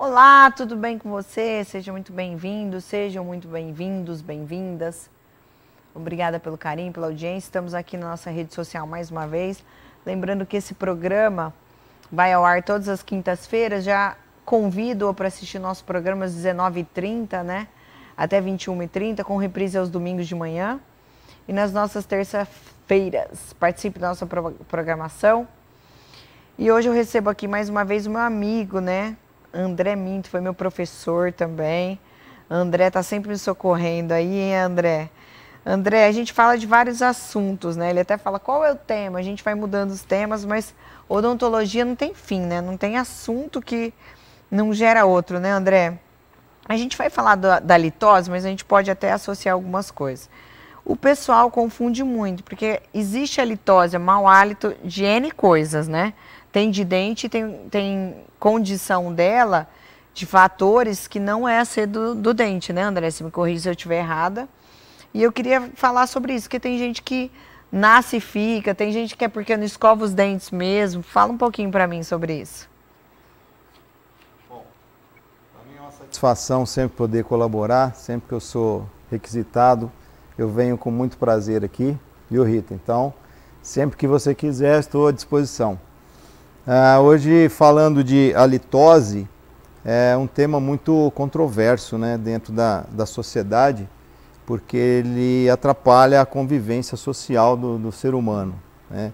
Olá, tudo bem com você? Seja muito bem-vindo, sejam muito bem-vindos, bem-vindas. Obrigada pelo carinho, pela audiência. Estamos aqui na nossa rede social mais uma vez. Lembrando que esse programa vai ao ar todas as quintas-feiras. Já convido para assistir nosso programa às 19h30, né? Até 21h30, com reprise aos domingos de manhã. E nas nossas terças-feiras. Participe da nossa programação. E hoje eu recebo aqui mais uma vez o meu amigo, né? André Minto, foi meu professor também. André está sempre me socorrendo aí, hein, André? André, a gente fala de vários assuntos, né? Ele até fala qual é o tema, a gente vai mudando os temas, mas odontologia não tem fim, né? Não tem assunto que não gera outro, né, André? A gente vai falar da litose, mas a gente pode até associar algumas coisas. O pessoal confunde muito, porque existe a litose, mau hálito de N coisas, né? Tem de dente, tem condição dela de fatores que não é ser do dente, né, André? Se me corrija se eu estiver errada. E eu queria falar sobre isso, porque tem gente que nasce e fica, tem gente que é porque não escova os dentes mesmo. Fala um pouquinho para mim sobre isso. Bom, para mim é uma satisfação sempre poder colaborar, sempre que eu sou requisitado, eu venho com muito prazer aqui, viu, Rita? Então, sempre que você quiser, estou à disposição. Hoje, falando de halitose, é um tema muito controverso, né, dentro da sociedade, porque ele atrapalha a convivência social do ser humano, né?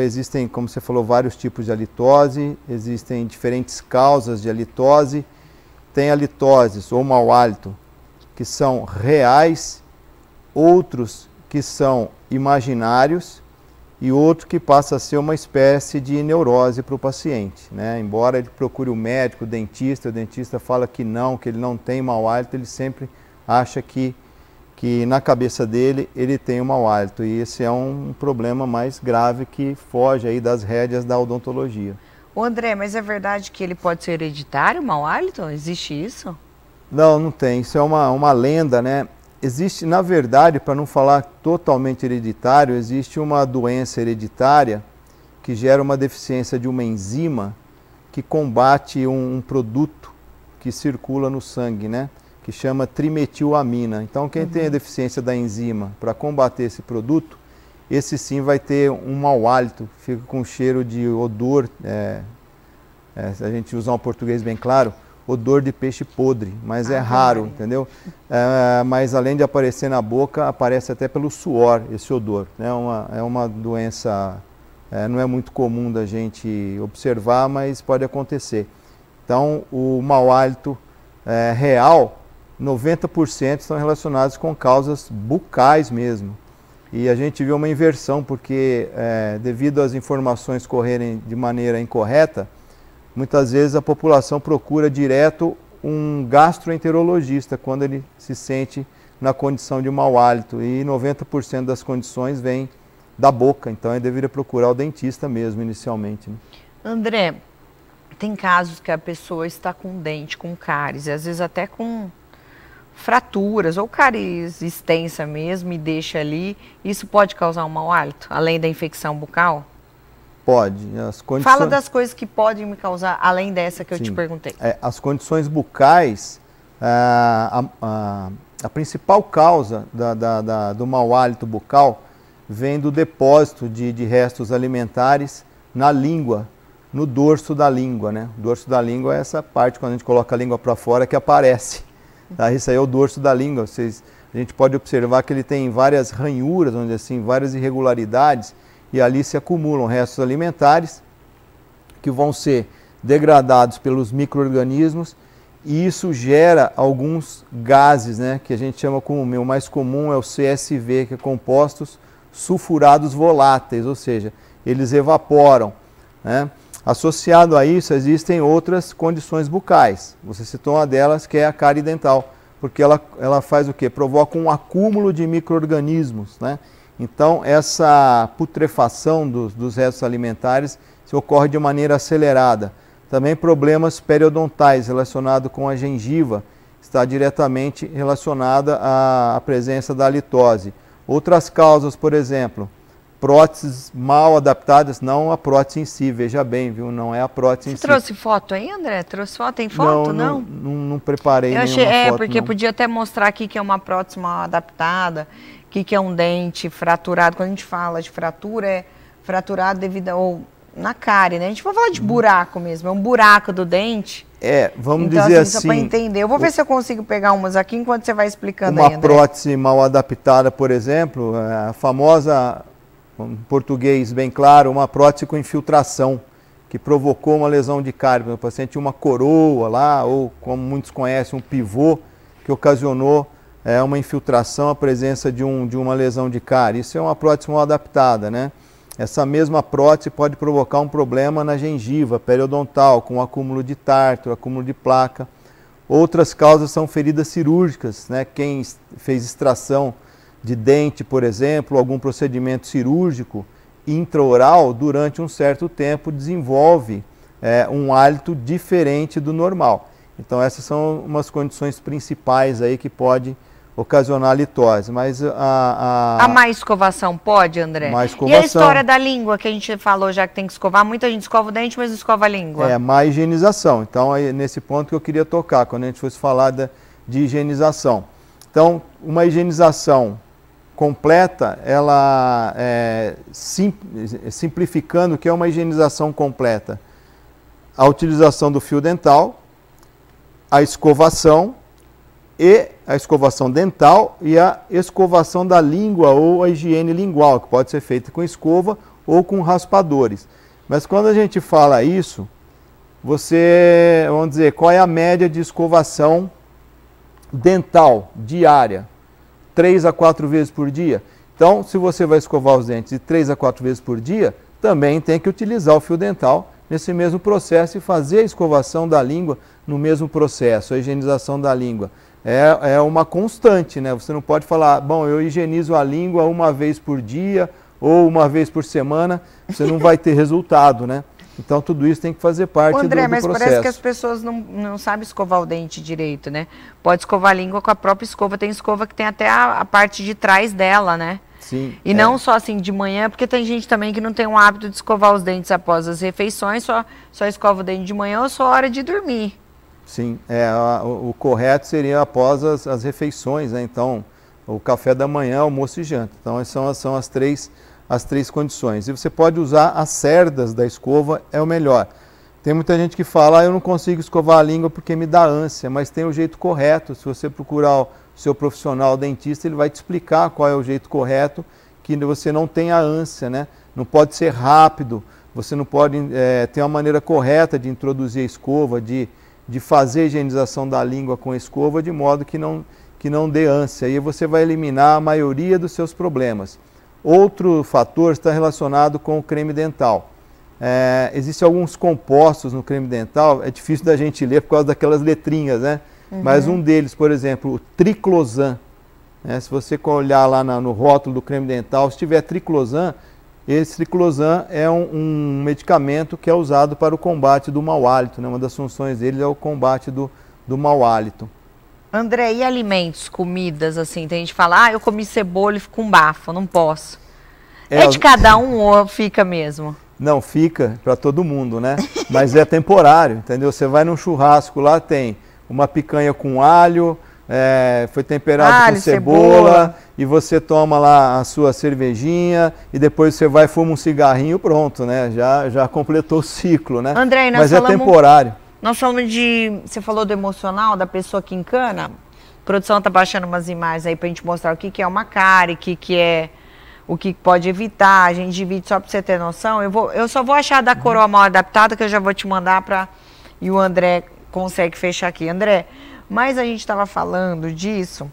Existem, como você falou, vários tipos de halitose, existem diferentes causas de halitose. Tem halitoses ou mau hálito que são reais, outros que são imaginários, e outro que passa a ser uma espécie de neurose para o paciente, né? Embora ele procure o médico, o dentista fala que ele não tem mau hálito, ele sempre acha que na cabeça dele ele tem um mau hálito, e esse é um problema mais grave que foge aí das rédeas da odontologia. Ô André, mas é verdade que ele pode ser hereditário, o mau hálito? Existe isso? Não, não tem, isso é uma lenda, né? Existe, na verdade, para não falar totalmente hereditário, existe uma doença hereditária que gera uma deficiência de uma enzima que combate um produto que circula no sangue, né? Que chama trimetilamina. Então, quem tem a deficiência da enzima para combater esse produto, esse sim vai ter um mau hálito, fica com cheiro de odor, se a gente usar um português bem claro, odor de peixe podre, mas é raro, entendeu? Mas além de aparecer na boca, aparece até pelo suor esse odor, né? É uma doença, não é muito comum da gente observar, mas pode acontecer. Então, o mau hálito real, 90% estão relacionados com causas bucais mesmo. E a gente viu uma inversão, porque devido às informações correrem de maneira incorreta, muitas vezes a população procura direto um gastroenterologista quando ele se sente na condição de mau hálito, e 90% das condições vêm da boca, então ele deveria procurar o dentista mesmo inicialmente, né? André, tem casos que a pessoa está com dente, com cáries, às vezes até com fraturas ou cáries extensa mesmo e deixa ali, isso pode causar um mau hálito, além da infecção bucal? Pode. Fala das coisas que podem me causar, além dessa que eu te perguntei. As condições bucais, a principal causa do mau hálito bucal vem do depósito de restos alimentares na língua, no dorso da língua, né? O dorso da língua é essa parte, quando a gente coloca a língua para fora, que aparece. Tá? Isso aí é o dorso da língua. A gente pode observar que ele tem várias ranhuras, vamos dizer assim, várias irregularidades, e ali se acumulam restos alimentares que vão ser degradados pelos micro-organismos, e isso gera alguns gases, né, que a gente chama como o mais comum é o CSV, que é compostos sulfurados voláteis, ou seja, eles evaporam, né? Associado a isso existem outras condições bucais. Você citou uma delas, que é a cárie dental, porque ela faz o quê? Provoca um acúmulo de micro-organismos, né? Então, essa putrefação dos restos alimentares ocorre de maneira acelerada. Também problemas periodontais relacionados com a gengiva, está diretamente relacionada à presença da halitose. Outras causas, por exemplo, próteses mal adaptadas, não a prótese em si, veja bem, viu? Não é a prótese em si. Você trouxe foto aí, André? Trouxe foto? Tem foto? Não preparei nenhuma foto, porque não. podia até mostrar aqui que é uma prótese mal adaptada, que é um dente fraturado. Quando a gente fala de fratura, é fraturado devido ou na cárie, né? A gente vai falar de buraco mesmo, é um buraco do dente. Vamos então, dizer só para entender. Eu vou ver se eu consigo pegar umas aqui enquanto você vai explicando aí, André. Uma prótese mal adaptada, por exemplo, a famosa, em português bem claro, uma prótese com infiltração, que provocou uma lesão de cárie. O paciente tinha uma coroa lá, ou como muitos conhecem, um pivô, que ocasionou uma infiltração, a presença de uma lesão de cárie. Isso é uma prótese mal adaptada, né? Essa mesma prótese pode provocar um problema na gengiva periodontal, com acúmulo de tártaro, acúmulo de placa. Outras causas são feridas cirúrgicas, né? Quem fez extração de dente, por exemplo, algum procedimento cirúrgico intraoral, durante um certo tempo desenvolve um hálito diferente do normal. Então essas são umas condições principais aí que pode ocasionar litose. Mas a má escovação pode, André? Má escovação. E a história da língua que a gente falou já que tem que escovar? Muita gente escova o dente, mas não escova a língua. Má higienização. Então é nesse ponto que eu queria tocar, quando a gente fosse falar de higienização. Então, uma higienização completa, ela simplificando, o que é uma higienização completa? A utilização do fio dental, a escovação dental e a escovação da língua ou a higiene lingual, que pode ser feita com escova ou com raspadores. Mas quando a gente fala isso, vamos dizer, qual é a média de escovação dental diária? 3 a 4 vezes por dia. Então, se você vai escovar os dentes de 3 a 4 vezes por dia, também tem que utilizar o fio dental nesse mesmo processo e fazer a escovação da língua no mesmo processo, a higienização da língua. É uma constante, né? Você não pode falar, bom, eu higienizo a língua uma vez por dia ou uma vez por semana, você não vai ter resultado, né? Então tudo isso tem que fazer parte do processo. Mas parece que as pessoas não sabem escovar o dente direito, né? Pode escovar a língua com a própria escova, tem escova que tem até a parte de trás dela, né? Sim. E não só assim de manhã, porque tem gente também que não tem o hábito de escovar os dentes após as refeições, só escova o dente de manhã ou só hora de dormir. Sim, o correto seria após as refeições, né? Então, o café da manhã, almoço e janta. Então, são as três condições. E você pode usar as cerdas da escova, é o melhor. Tem muita gente que fala, eu não consigo escovar a língua porque me dá ânsia, mas tem o jeito correto. Se você procurar o seu profissional dentista, ele vai te explicar qual é o jeito correto, que você não tenha ânsia, né? Não pode ser rápido, você não pode ter uma maneira correta de introduzir a escova, de fazer a higienização da língua com a escova, de modo que não dê ânsia. E você vai eliminar a maioria dos seus problemas. Outro fator está relacionado com o creme dental. Existem alguns compostos no creme dental, é difícil da gente ler por causa daquelas letrinhas, né? Uhum. Mas um deles, por exemplo, o triclosan. Se você olhar lá no rótulo do creme dental, se tiver triclosan, esse triclosan é um medicamento que é usado para o combate do mau hálito, né? Uma das funções dele é o combate do mau hálito. André, e alimentos, comidas, assim? Tem gente que fala, eu comi cebola e fico com bafo, não posso. É de cada um ou fica mesmo? Não, fica para todo mundo, né? Mas é temporário, entendeu? Você vai num churrasco, lá tem uma picanha com alho, foi temperado com cebola, e você toma lá a sua cervejinha, e depois você vai e fuma um cigarrinho, pronto, né? Já completou o ciclo, né? André, mas é temporário. Nós falamos você falou do emocional, da pessoa que encana. A produção está baixando umas imagens aí para a gente mostrar o que é uma cárie, o que pode evitar. A gente divide só para você ter noção. Eu só vou achar da coroa mal adaptada, que eu já vou te mandar e o André consegue fechar aqui. André, mas a gente estava falando disso,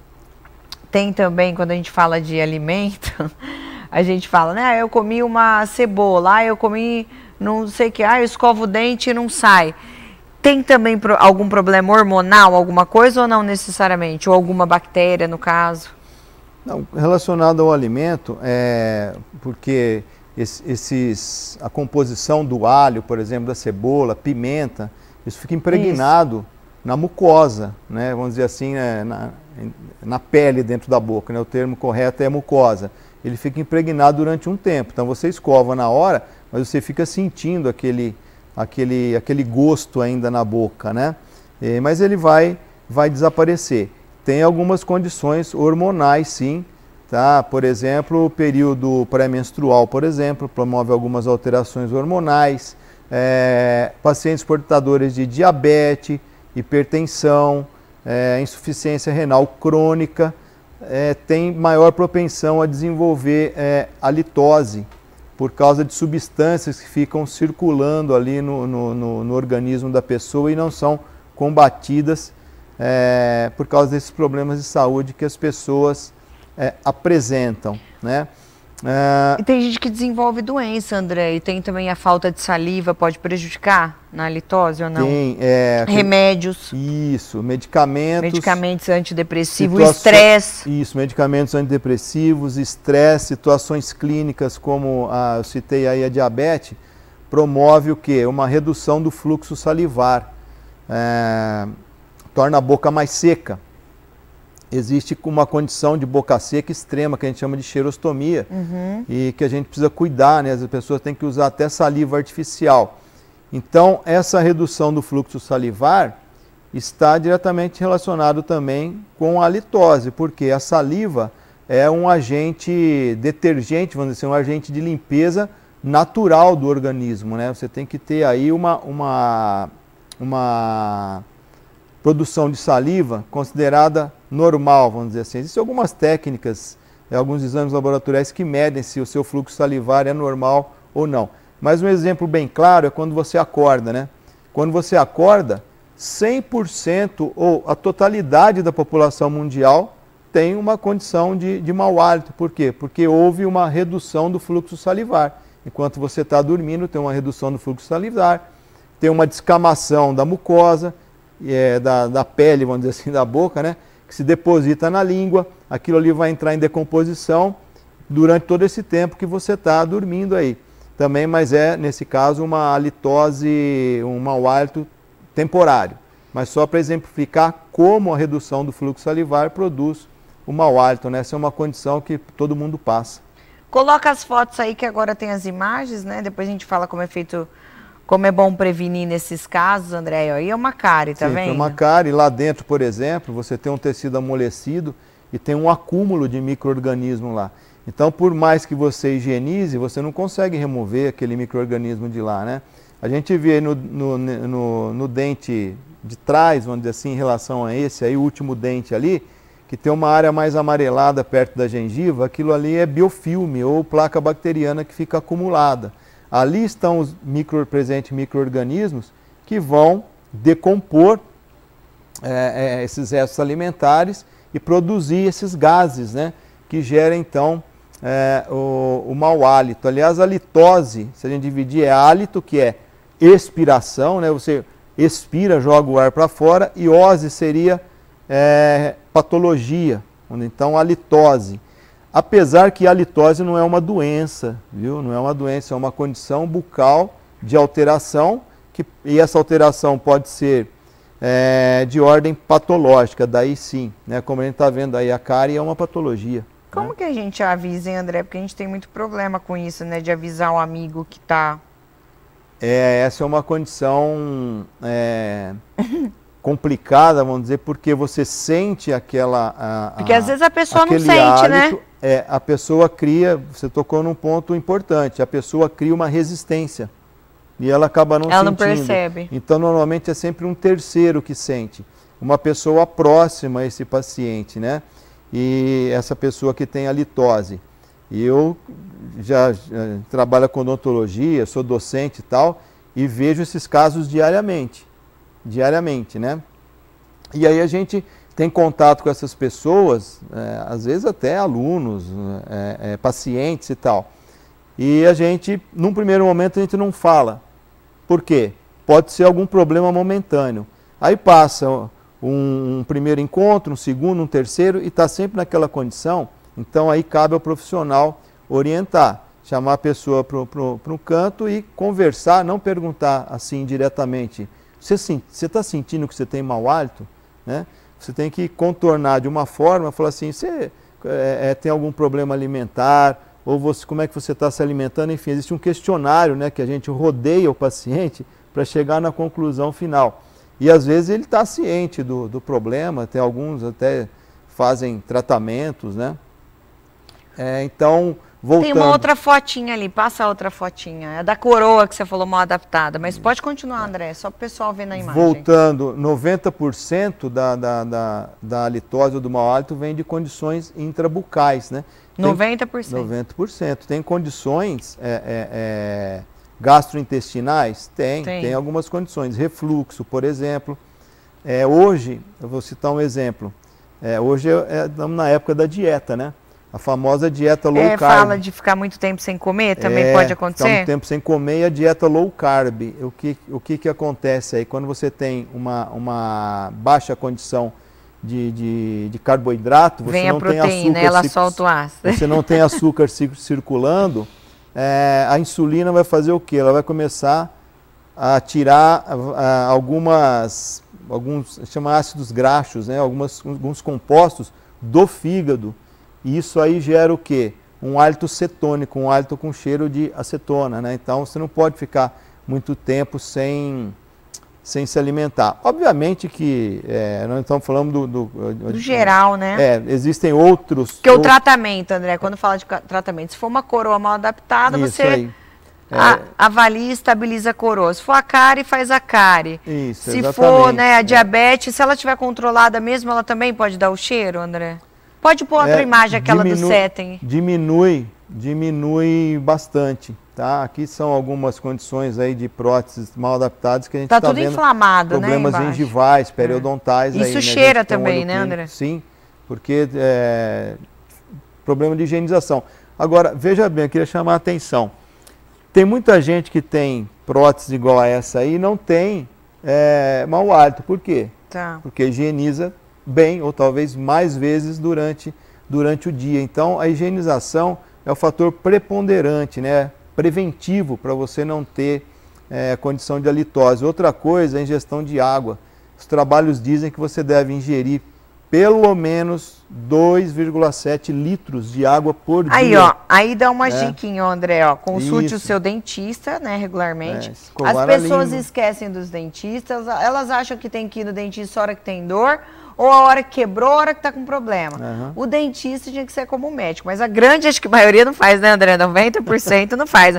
tem também, quando a gente fala de alimento, a gente fala, né, eu comi uma cebola, eu comi não sei o que, eu escovo o dente e não sai. Tem também algum problema hormonal, alguma coisa, ou não necessariamente? Ou alguma bactéria, no caso? Não, relacionado ao alimento, porque a composição do alho, por exemplo, da cebola, pimenta, isso fica impregnado na mucosa, né? Vamos dizer assim, na pele dentro da boca, né? O termo correto é mucosa. ele fica impregnado durante um tempo. Então você escova na hora, mas você fica sentindo aquele gosto ainda na boca, né? Mas ele vai desaparecer. Tem algumas condições hormonais, sim, tá? Por exemplo, o período pré-menstrual, por exemplo, promove algumas alterações hormonais. Pacientes portadores de diabetes, hipertensão, insuficiência renal crônica, tem maior propensão a desenvolver halitose, por causa de substâncias que ficam circulando ali no organismo da pessoa e não são combatidas por causa desses problemas de saúde que as pessoas apresentam, né? E tem gente que desenvolve doença, André, e tem também a falta de saliva, pode prejudicar na halitose ou não? Tem. Remédios. Isso, medicamentos. Medicamentos antidepressivos, estresse. Isso, medicamentos antidepressivos, estresse, situações clínicas como eu citei aí a diabetes, promove o quê? Uma redução do fluxo salivar, torna a boca mais seca. Existe uma condição de boca seca extrema, que a gente chama de xerostomia, e que a gente precisa cuidar, né? As pessoas têm que usar até saliva artificial. Então, essa redução do fluxo salivar está diretamente relacionado também com a halitose, porque a saliva é um agente detergente, vamos dizer assim, um agente de limpeza natural do organismo, né? Você tem que ter aí uma produção de saliva considerada normal, vamos dizer assim. Existem algumas técnicas, alguns exames laboratoriais que medem se o seu fluxo salivar é normal ou não. Mas um exemplo bem claro é quando você acorda, né? Quando você acorda, 100% ou a totalidade da população mundial tem uma condição de mau hálito. Por quê? Porque houve uma redução do fluxo salivar. Enquanto você está dormindo, tem uma redução do fluxo salivar, tem uma descamação da mucosa, da pele, vamos dizer assim, da boca, né? Que se deposita na língua, aquilo ali vai entrar em decomposição durante todo esse tempo que você está dormindo aí. Também, mas nesse caso, uma halitose, um mau hálito temporário. Mas só para exemplificar como a redução do fluxo salivar produz o mau hálito, né? Essa é uma condição que todo mundo passa. Coloca as fotos aí que agora tem as imagens, né? Depois a gente fala como é feito, como é bom prevenir nesses casos, André. Aí é uma cárie, tá vendo? É uma cárie. Lá dentro, por exemplo, você tem um tecido amolecido e tem um acúmulo de micro-organismo lá. Então, por mais que você higienize, você não consegue remover aquele micro-organismo de lá, né? A gente vê no dente de trás, vamos dizer assim, em relação a esse aí, o último dente ali, que tem uma área mais amarelada perto da gengiva, aquilo ali é biofilme ou placa bacteriana que fica acumulada. Ali estão os presentes micro-organismos que vão decompor esses restos alimentares e produzir esses gases, né, que geram então o mau hálito. Aliás, a halitose, se a gente dividir, é hálito, que é expiração, né, você expira, joga o ar para fora, e ose seria patologia, então a halitose. Apesar que a halitose não é uma doença, viu? Não é uma doença, é uma condição bucal de alteração, e essa alteração pode ser de ordem patológica, daí sim, né? Como a gente está vendo aí, a cárie é uma patologia. Como que a gente avisa, hein, André? Porque a gente tem muito problema com isso, né? De avisar um amigo que está... Essa é uma condição complicada, vamos dizer, porque você sente aquela... Porque às vezes a pessoa não sente, hálito, né? A pessoa cria, você tocou num ponto importante, a pessoa cria uma resistência e ela acaba não sentindo. Ela não percebe. Então, normalmente é sempre um terceiro que sente, uma pessoa próxima a esse paciente, né? E essa pessoa que tem halitose. E eu já trabalho com odontologia, sou docente e tal, e vejo esses casos diariamente, né? E aí a gente tem contato com essas pessoas, às vezes até alunos, pacientes e tal. E a gente, num primeiro momento, a gente não fala. Por quê? Pode ser algum problema momentâneo. Aí passa um primeiro encontro, um segundo, um terceiro, e está sempre naquela condição. Então aí cabe ao profissional orientar, chamar a pessoa para um canto e conversar, não perguntar assim diretamente. Você está sentindo que você tem mau hálito? Né? Você tem que contornar de uma forma, falar assim, você tem algum problema alimentar, ou como é que você está se alimentando, enfim, existe um questionário, né, que a gente rodeia o paciente para chegar na conclusão final. E às vezes ele está ciente do problema, tem alguns até fazem tratamentos, né? Então, voltando... Tem uma outra fotinha ali, passa a outra fotinha. É da coroa que você falou mal adaptada, mas pode continuar, André, só para o pessoal ver na imagem. Voltando, 90% da halitose ou do mau hálito vem de condições intrabucais, né? 90%? 90%. Tem condições gastrointestinais? Tem algumas condições. Refluxo, por exemplo. Hoje, eu vou citar um exemplo. Hoje estamos na época da dieta, né? A famosa dieta low carb. Fala de ficar muito tempo sem comer, também pode acontecer? Ficar muito tempo sem comer e a dieta low carb. O que acontece aí? Quando você tem uma baixa condição de carboidrato, você vem não a proteína, tem açúcar, ela solta o ácido. Você não tem açúcar circulando, a insulina vai fazer o quê? Ela vai começar a tirar alguns chama ácidos graxos, né? Alguns compostos do fígado. E isso aí gera o quê? Um hálito cetônico, um hálito com cheiro de acetona, né? Então você não pode ficar muito tempo sem se alimentar. Obviamente que nós estamos falando do geral, né? Existem outros... Porque o tratamento, André, quando fala de tratamento, se for uma coroa mal adaptada, isso você aí. avalia e estabiliza a coroa. Se for a cárie, faz a cárie. Isso, se exatamente. for, né, a diabetes, se ela estiver controlada mesmo, ela também pode dar o cheiro, André? Pode pôr outra imagem, aquela do setting. Diminui bastante, tá? Aqui são algumas condições aí de próteses mal adaptadas que a gente está vendo. Tá tudo inflamado, problemas, né? Problemas gengivais, periodontais. Isso aí, cheira né? também, né, André? Sim, porque problema de higienização. Agora, veja bem, eu queria chamar a atenção. Tem muita gente que tem prótese igual a essa aí e não tem mau hálito. Por quê? Tá. Porque higieniza bem, ou talvez mais vezes durante o dia. Então, a higienização é o fator preponderante, né? Preventivo para você não ter condição de halitose. Outra coisa é a ingestão de água. Os trabalhos dizem que você deve ingerir pelo menos 2,7 litros de água por dia. Aí, ó, aí dá uma diquinha, André, ó, consulte o seu dentista, né, regularmente. As pessoas esquecem dos dentistas, elas acham que tem que ir no dentista a hora que tem dor, ou a hora que quebrou, a hora que tá com problema. O dentista tinha que ser como o médico, mas a grande, acho que a maioria não faz, né, André? 90% não faz.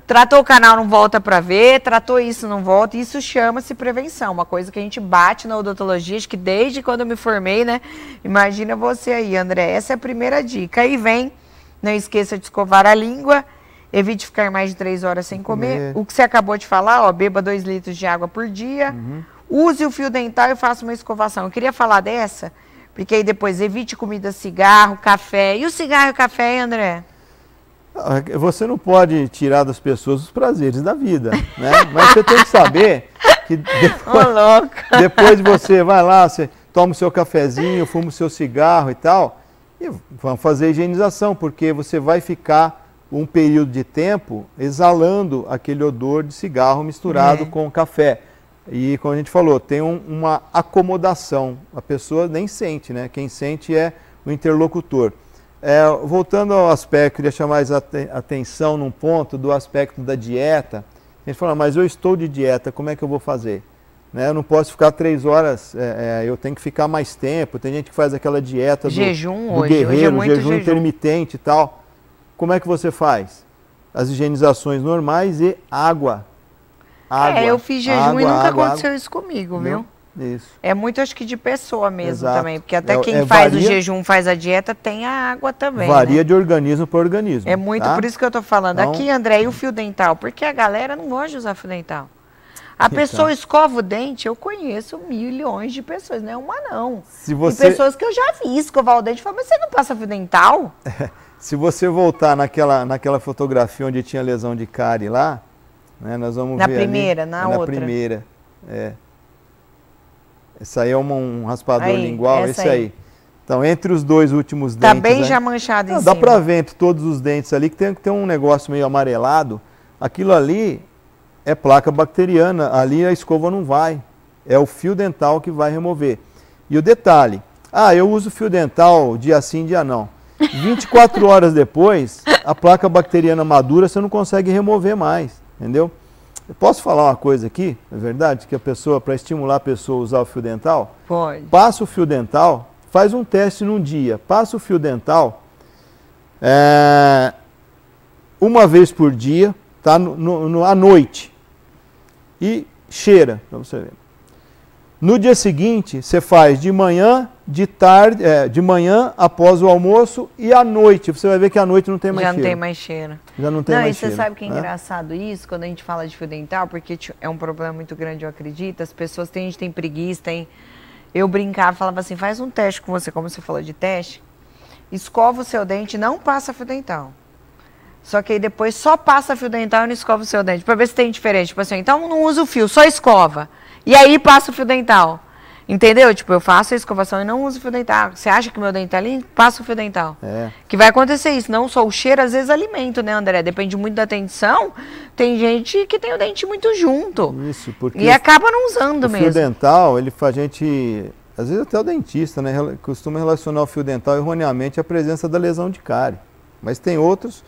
Tratou o canal, não volta para ver, tratou isso, não volta. Isso chama-se prevenção, uma coisa que a gente bate na odontologia, acho que desde quando eu me formei, né? Imagina você aí, André. Essa é a primeira dica. Aí vem, não esqueça de escovar a língua, evite ficar mais de 3 horas sem comer. O que você acabou de falar, ó, beba 2 litros de água por dia. Use o fio dental e faça uma escovação. Eu queria falar dessa, porque aí depois evite comida, cigarro, café. E o cigarro e o café, André? Você não pode tirar das pessoas os prazeres da vida, né? Mas você tem que saber que depois você vai lá, você toma o seu cafezinho, fuma o seu cigarro e tal, e vamos fazer a higienização, porque você vai ficar um período de tempo exalando aquele odor de cigarro misturado com café. E, como a gente falou, tem uma acomodação. A pessoa nem sente, né? Quem sente é o interlocutor. Voltando ao aspecto, queria chamar mais atenção num ponto do aspecto da dieta. A gente fala, mas eu estou de dieta, como é que eu vou fazer? Né? Eu não posso ficar 3 horas, eu tenho que ficar mais tempo. Tem gente que faz aquela dieta do guerreiro, jejum intermitente e tal. Como é que você faz? As higienizações normais e água. Eu fiz jejum e nunca aconteceu isso comigo, viu? Isso. É muito, acho que de pessoa mesmo também, porque até quem faz o jejum, faz a dieta, tem a água também. Varia de organismo para organismo. É muito, por isso que eu tô falando. Então, aqui, André, e o fio dental? Porque a galera não gosta de usar fio dental. A pessoa escova o dente, eu conheço milhões de pessoas, não é uma não. E pessoas que eu já vi escovar o dente e falam, mas você não passa fio dental? Se você voltar naquela fotografia onde tinha lesão de cárie lá, né, nós vamos ver na primeira, ali, na outra. Na primeira, Essa aí é um raspador lingual, esse aí. Então, entre os 2 últimos dentes... Tá bem já manchado em cima. Dá pra ver entre todos os dentes ali que tem um negócio meio amarelado. Aquilo ali é placa bacteriana, ali a escova não vai. É o fio dental que vai remover. E o detalhe, eu uso fio dental dia sim, dia não. 24 horas depois, a placa bacteriana madura, você não consegue remover mais, entendeu? Eu posso falar uma coisa aqui, é verdade? Que a pessoa, para estimular a pessoa a usar o fio dental, pode. Passa o fio dental, faz um teste num dia, passa o fio dental uma vez por dia, tá, à noite, e cheira, para você ver. No dia seguinte, você faz de manhã, de tarde, de manhã, após o almoço e à noite. Você vai ver que à noite não tem mais cheiro. Já não tem mais cheiro. Já não tem mais cheiro. E você sabe que é engraçado isso, quando a gente fala de fio dental, porque é um problema muito grande, eu acredito. As pessoas, a gente tem preguiça, Eu brincava, falava assim, faz um teste com você, como você falou de teste, escova o seu dente, não passa fio dental. Só que aí depois só passa fio dental e não escova o seu dente, para ver se tem diferença. Tipo assim, então não usa o fio, só escova. E aí passa o fio dental. Entendeu? Tipo, eu faço a escovação e não uso o fio dental. Você acha que meu dente tá limpo? Passa o fio dental. Que vai acontecer isso. Não só o cheiro, às vezes alimento, né, André? Depende muito da atenção. Tem gente que tem o dente muito junto. Isso, porque... E acaba não usando mesmo. O fio dental, ele faz a gente... Às vezes até o dentista, né? Costuma relacionar o fio dental erroneamente à presença da lesão de cárie. Mas tem outros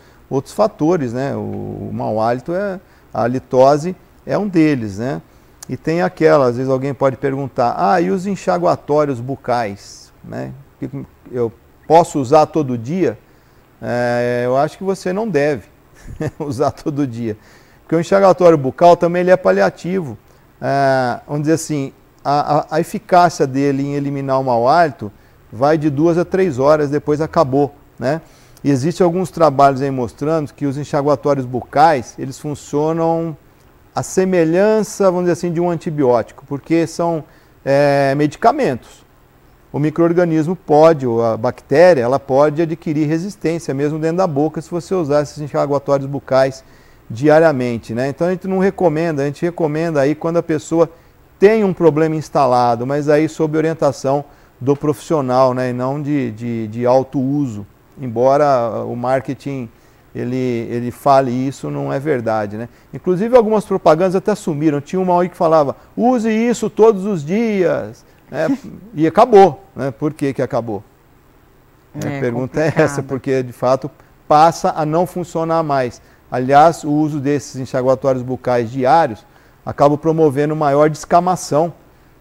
fatores, né? O mau hálito, a halitose é um deles, né? E tem aquela, às vezes alguém pode perguntar, e os enxaguatórios bucais, né? Eu posso usar todo dia? Eu acho que você não deve usar todo dia. Porque o enxaguatório bucal também ele é paliativo. Vamos dizer assim, a eficácia dele em eliminar o mau hálito vai de 2 a 3 horas, depois acabou, né? E existem alguns trabalhos aí mostrando que os enxaguatórios bucais, eles funcionam a semelhança, vamos dizer assim, de um antibiótico, porque são medicamentos. O micro-organismo pode, ou a bactéria, ela pode adquirir resistência mesmo dentro da boca se você usar esses enxaguatórios bucais diariamente, né? Então a gente não recomenda, a gente recomenda aí quando a pessoa tem um problema instalado, mas aí sob orientação do profissional, né? E não de alto uso. Embora o marketing ele fale isso, não é verdade, né? Inclusive algumas propagandas até sumiram. Tinha uma aí que falava, use isso todos os dias, né? E acabou, né? Por que acabou? A pergunta complicado. É essa, porque de fato passa a não funcionar mais. Aliás, o uso desses enxaguatórios bucais diários acaba promovendo maior descamação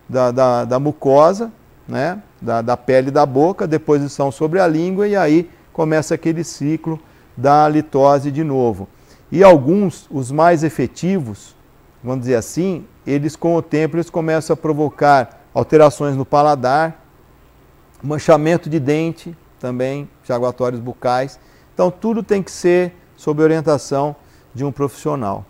da mucosa, né? Da pele da boca, deposição sobre a língua e aí começa aquele ciclo da halitose de novo. E alguns, os mais efetivos, vamos dizer assim, eles com o tempo eles começam a provocar alterações no paladar, manchamento de dente também, enxaguatórios bucais. Então tudo tem que ser sob orientação de um profissional.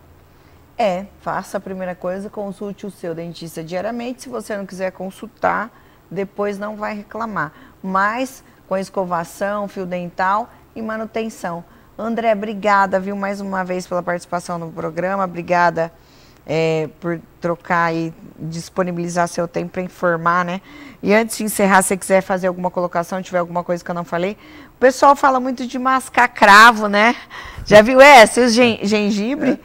Faça a primeira coisa, consulte o seu dentista diariamente. Se você não quiser consultar, depois não vai reclamar. Mas com escovação, fio dental e manutenção. André, obrigada, viu, mais uma vez pela participação no programa. Obrigada por trocar e disponibilizar seu tempo para informar, né? E antes de encerrar, se você quiser fazer alguma colocação, tiver alguma coisa que eu não falei, o pessoal fala muito de mascar cravo, né? Já viu essa? Os gengibre?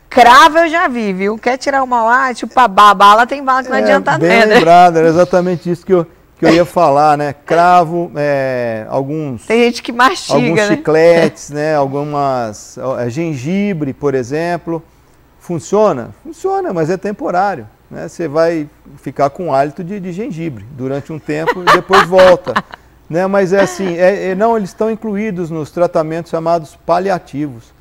Cravo eu já vi, viu? Quer tirar o mau hálito, bala tem bala que não adianta nada. Bem lembrado, era exatamente isso que eu ia falar, né? Cravo, alguns... Tem gente que mastiga, alguns né? chicletes, né? Algumas... gengibre, por exemplo. Funciona? Funciona, mas é temporário, né? Você vai ficar com hálito de gengibre durante um tempo e depois volta. Né? Mas é assim, não, eles estão incluídos nos tratamentos chamados paliativos.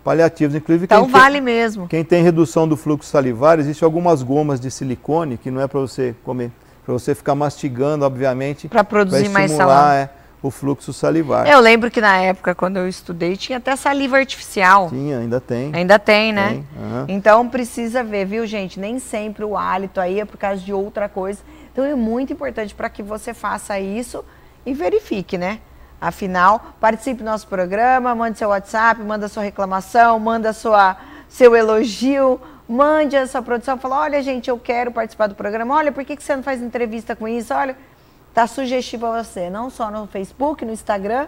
Paliativos, inclusive então vale mesmo. Quem tem redução do fluxo salivar, existem algumas gomas de silicone que não é para você comer, para você ficar mastigando, obviamente, para produzir mais salame. O fluxo salivar. Eu lembro que na época, quando eu estudei, tinha até saliva artificial. Tinha, ainda tem. Ainda tem, né? Tem. Uhum. Então precisa ver, viu, gente? Nem sempre o hálito aí é por causa de outra coisa. Então é muito importante para que você faça isso e verifique, né? Afinal, participe do nosso programa, mande seu WhatsApp, manda sua reclamação, manda seu elogio, mande a sua produção, fala, olha, gente, eu quero participar do programa, olha, por que você não faz entrevista com isso? Olha, tá sugestivo a você, não só no Facebook, no Instagram,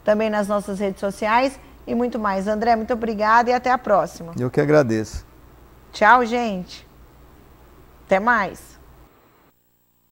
também nas nossas redes sociais e muito mais. André, muito obrigada e até a próxima. Eu que agradeço. Tchau, gente. Até mais.